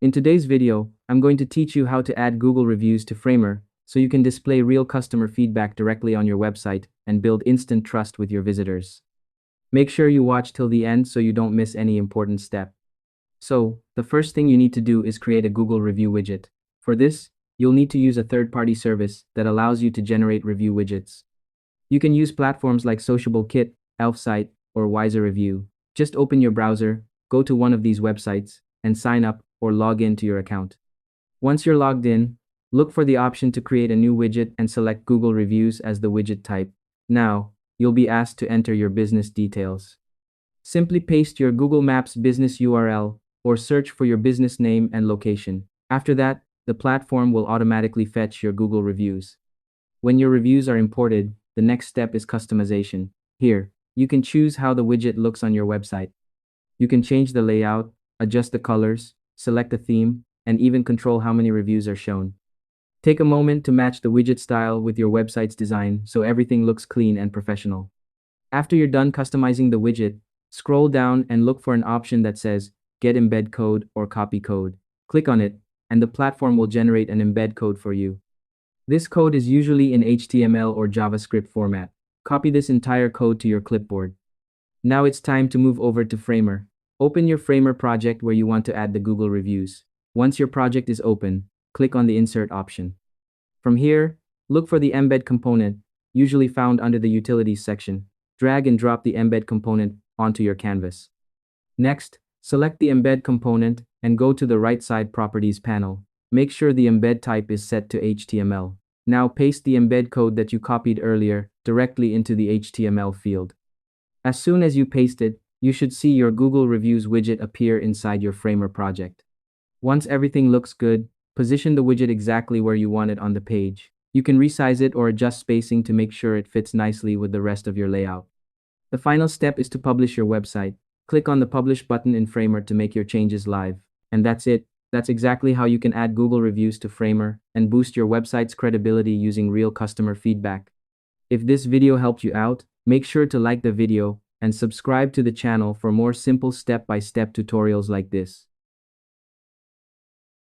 In today's video, I'm going to teach you how to add Google reviews to Framer so you can display real customer feedback directly on your website and build instant trust with your visitors. Make sure you watch till the end so you don't miss any important step. So, the first thing you need to do is create a Google review widget. For this, you'll need to use a third-party service that allows you to generate review widgets. You can use platforms like SociableKit, Elfsight, or Wiser Review. Just open your browser, go to one of these websites, and sign up or log in to your account. Once you're logged in, look for the option to create a new widget and select Google Reviews as the widget type. Now, you'll be asked to enter your business details. Simply paste your Google Maps business URL or search for your business name and location. After that, the platform will automatically fetch your Google reviews. When your reviews are imported, the next step is customization. Here, you can choose how the widget looks on your website. You can change the layout, adjust the colors, select a theme, and even control how many reviews are shown. Take a moment to match the widget style with your website's design so everything looks clean and professional. After you're done customizing the widget, scroll down and look for an option that says Get Embed Code or Copy Code. Click on it, and the platform will generate an embed code for you. This code is usually in HTML or JavaScript format. Copy this entire code to your clipboard. Now it's time to move over to Framer. Open your Framer project where you want to add the Google reviews. Once your project is open, click on the Insert option. From here, look for the Embed component, usually found under the Utilities section. Drag and drop the Embed component onto your canvas. Next, select the Embed component and go to the right side Properties panel. Make sure the embed type is set to HTML. Now paste the embed code that you copied earlier directly into the HTML field. As soon as you paste it, you should see your Google Reviews widget appear inside your Framer project. Once everything looks good, position the widget exactly where you want it on the page. You can resize it or adjust spacing to make sure it fits nicely with the rest of your layout. The final step is to publish your website. Click on the Publish button in Framer to make your changes live. And that's it. That's exactly how you can add Google reviews to Framer and boost your website's credibility using real customer feedback. If this video helped you out, make sure to like the video and subscribe to the channel for more simple step-by-step tutorials like this.